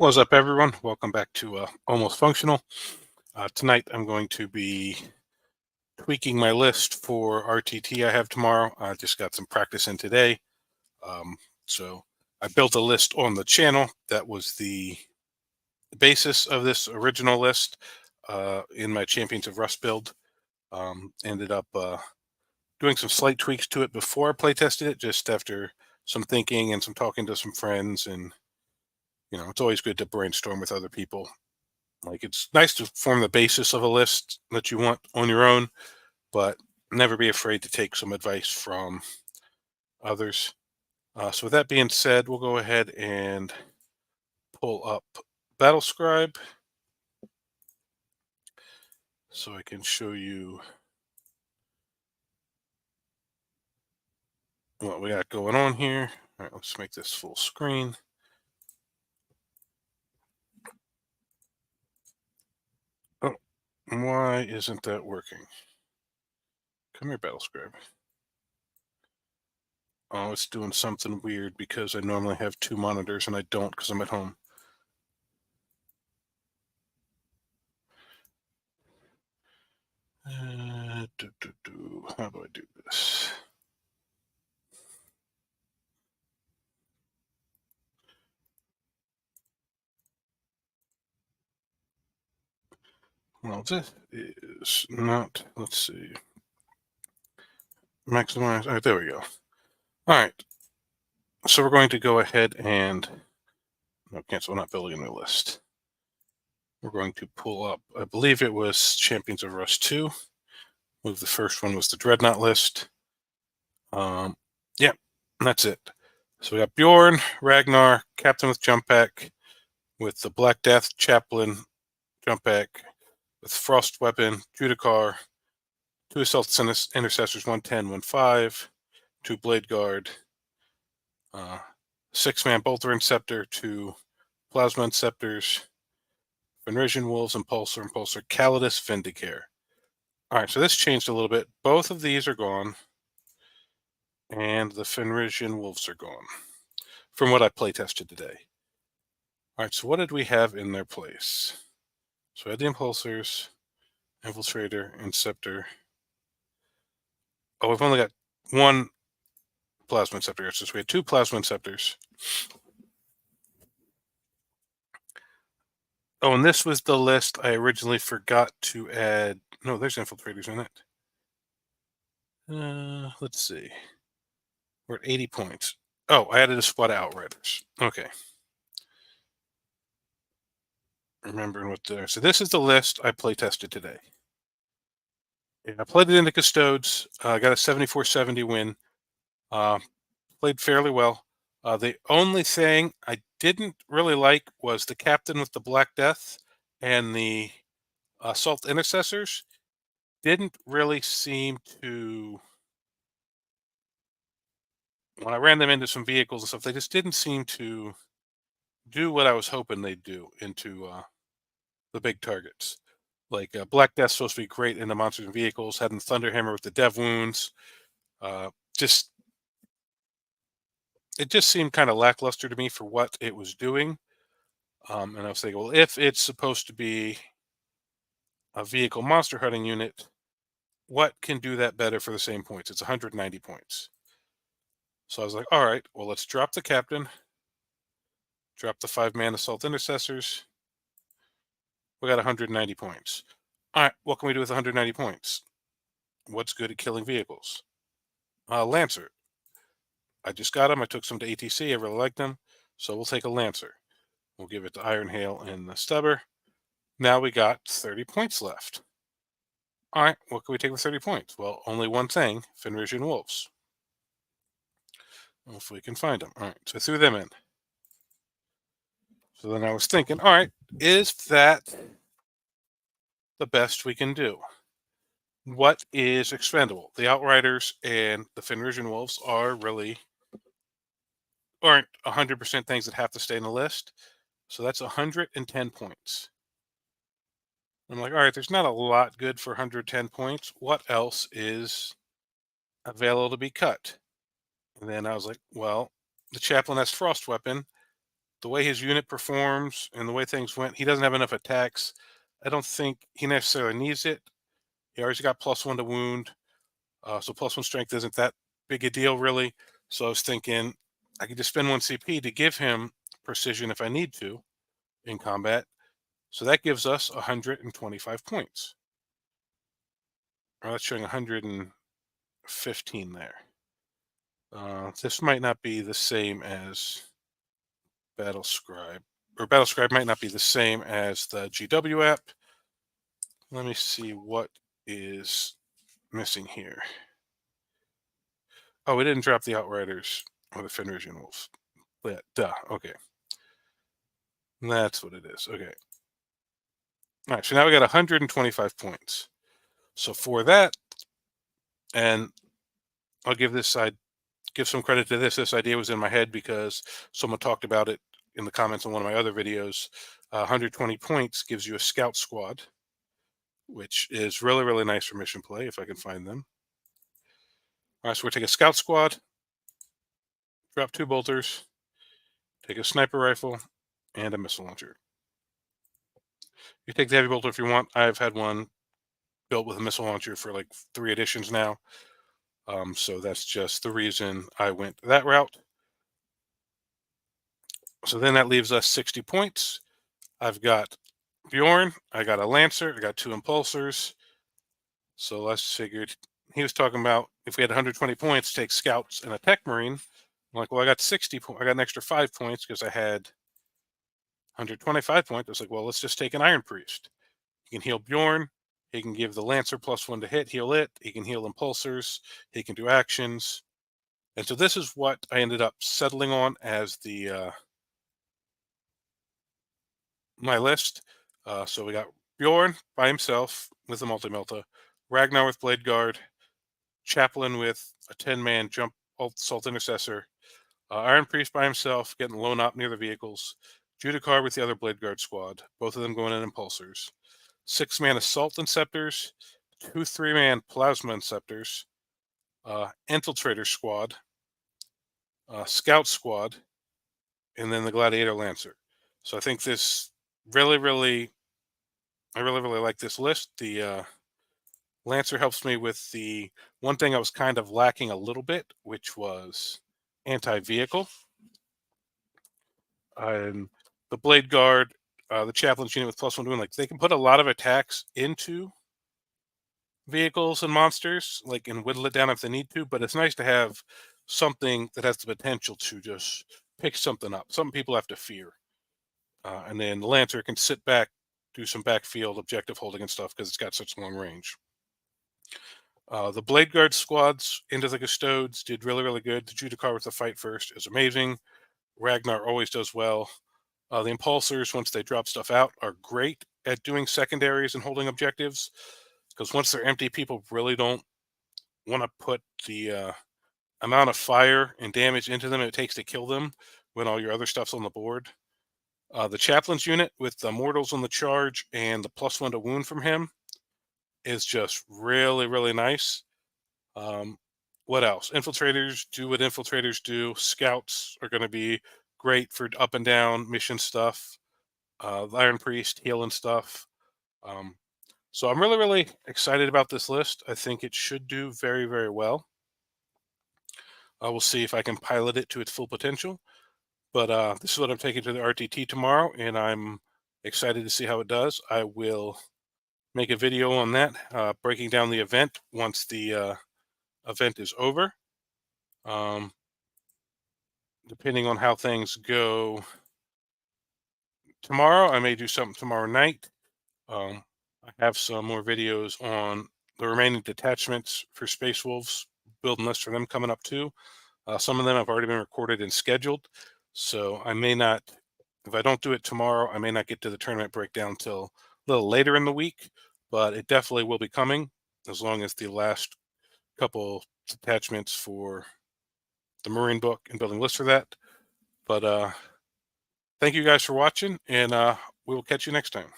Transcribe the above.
What's up, everyone? Welcome back to Almost Functional. Tonight, I'm going to be tweaking my list for RTT I have tomorrow. I just got some practice in today. Um, so I built a list on the channel that was the basis of this original list in my Champions of Rust build. Ended up doing some slight tweaks to it before I play tested it, just after some thinking and some talking to some friends. And, it's always good to brainstorm with other people. Like, it's nice to form the basis of a list that you want on your own, but never be afraid to take some advice from others. So with that being said, we'll go ahead and pull up Battle Scribe so I can show you what we got going on here. All right, let's make this full screen. Oh, why isn't that working? Come here, Battle Scribe. Oh, it's doing something weird because I normally have two monitors and I don't because I'm at home. How do I do this? Well, this is not, let's see, maximize. All right, there we go. All right. So we're going to go ahead and, no, cancel, not building a new list. We're going to pull up, I believe it was Champions of Rust 2. The first one was the Dreadnought list. Yeah, that's it. So we got Bjorn, Ragnar, Captain with Jump Pack, with the Black Death, Chaplain, Jump Pack, with Frost Weapon, Judicar, two Assault Intercessors, 110, 1-5, two Blade Guard, 6-man Bolter Inceptor, two Plasma Inceptors, Fenrisian Wolves, Impulsor, Calidus, Vindicare. All right, so this changed a little bit. Both of these are gone, and the Fenrisian Wolves are gone from what I play tested today. All right, so what did we have in their place? So we had the Impulsors, Infiltrator, Inceptor. Oh, we've only got one Plasma Inceptor. So we had two Plasma Inceptors. Oh, and this was the list I originally forgot to add. No, there's Infiltrators in it. Let's see. We're at 80 points. Oh, I added a squad of Outriders. Okay. Remembering what there. So this is the list I play tested today. Yeah, I played it into Custodes. I got a 74-70 win. Played fairly well. The only thing I didn't really like was the captain with the Black Death and the Assault Intercessors didn't really seem to, when I ran them into some vehicles and stuff, they just didn't seem to do what I was hoping they'd do into the big targets. Like Black Death's supposed to be great in the monsters and vehicles, having Thunderhammer with the dev wounds. Uh, just it just seemed kind of lackluster to me for what it was doing. And I was thinking, well, if it's supposed to be a vehicle monster hunting unit, what can do that better for the same points? It's 190 points. So I was like, all right, well, let's drop the captain, drop the 5-man assault intercessors. We got 190 points. All right, what can we do with 190 points? What's good at killing vehicles? Lancer. I just got them. I took some to ATC. I really like them. So we'll take a Lancer. We'll give it to Iron Hail and the Stubber. Now we got 30 points left. All right, what can we take with 30 points? Well, only one thing, Fenrisian Wolves. If we can find them. All right, so I threw them in. So then I was thinking, all right, is that the best we can do? What is expendable? The Outriders and the Fenrisian Wolves aren't 100% things that have to stay in the list. So that's 110 points. I'm like, all right, there's not a lot good for 110 points. What else is available to be cut? And then I was like, well, the Chaplain has Frost Weapon. the way his unit performs and the way things went, he doesn't have enough attacks. I don't think he necessarily needs it. He already got +1 to wound, so +1 strength isn't that big a deal, really. So I was thinking I could just spend 1 CP to give him precision if I need to in combat. So that gives us 125 points. That's showing 115 there. This might not be the same as Battle Scribe, or Battle Scribe might not be the same as the GW app. Let me see what is missing here. Oh, we didn't drop the Outriders or the Fenrisian Wolves. Yeah, duh. Okay. That's what it is. Okay. All right. So now we got 125 points. So for that, and I'll give some credit to this. This idea was in my head because someone talked about it in the comments on one of my other videos. 120 points gives you a scout squad, which is really, really nice for mission play if I can find them. All right, so we'll take a scout squad, drop 2 bolters, take a sniper rifle, and a missile launcher. You take the heavy bolter if you want. I've had one built with a missile launcher for like 3 editions now. So that's just the reason I went that route. So then that leaves us 60 points. I've got Bjorn, I got a Lancer, I got 2 Impulsors. So let's figured he was talking about if we had 120 points, take Scouts and a Tech Marine. I'm like, well, I got 60 points. I got an extra 5 points because I had 125 points. I was like, well, let's just take an Iron Priest. He can heal Bjorn. He can give the Lancer +1 to hit, heal it. He can heal Impulsors. He can do actions. And so this is what I ended up settling on as the my list. So we got Bjorn by himself with the multi-melta, Ragnar with Blade Guard, Chaplain with a 10-man jump assault intercessor, Iron Priest by himself getting lone op near the vehicles, Judicar with the other Blade Guard squad, both of them going in Impulsors, 6-man assault inceptors, 2 3-man plasma inceptors, infiltrator squad, scout squad, and then the Gladiator Lancer. So I think this I really, really like this list. The Lancer helps me with the one thing I was kind of lacking a little bit, which was anti-vehicle. And the Blade Guard, the Chaplain's unit with +1 doing, like, they can put a lot of attacks into vehicles and monsters, like, and whittle it down if they need to, but it's nice to have something that has the potential to just pick something up, something people have to fear. And then the Lancer can sit back, do some backfield objective holding and stuff because it's got such long range. The Blade Guard squads into the Custodes did really, really good. The Judicar with the fight first is amazing. Ragnar always does well. The Impulsors, once they drop stuff out, are great at doing secondaries and holding objectives. Because once they're empty, people really don't want to put the amount of fire and damage into them it takes to kill them when all your other stuff's on the board. The Chaplain's unit with the Mortals on the charge and the +1 to wound from him is just really, really nice. What else? Infiltrators do what infiltrators do. Scouts are going to be great for up and down mission stuff. The Iron Priest healing stuff. So I'm really, really excited about this list. I think it should do very, very well. I will see if I can pilot it to its full potential. But this is what I'm taking to the RTT tomorrow, and I'm excited to see how it does. I will make a video on that, breaking down the event once the event is over. Depending on how things go tomorrow, I may do something tomorrow night. I have some more videos on the remaining detachments for Space Wolves, building lists for them coming up too. Some of them have already been recorded and scheduled, so I may not, if I don't do it tomorrow, I may not get to the tournament breakdown till a little later in the week, but it definitely will be coming as long as the last couple detachments for the Marine book and building lists for that. But thank you guys for watching, and we will catch you next time.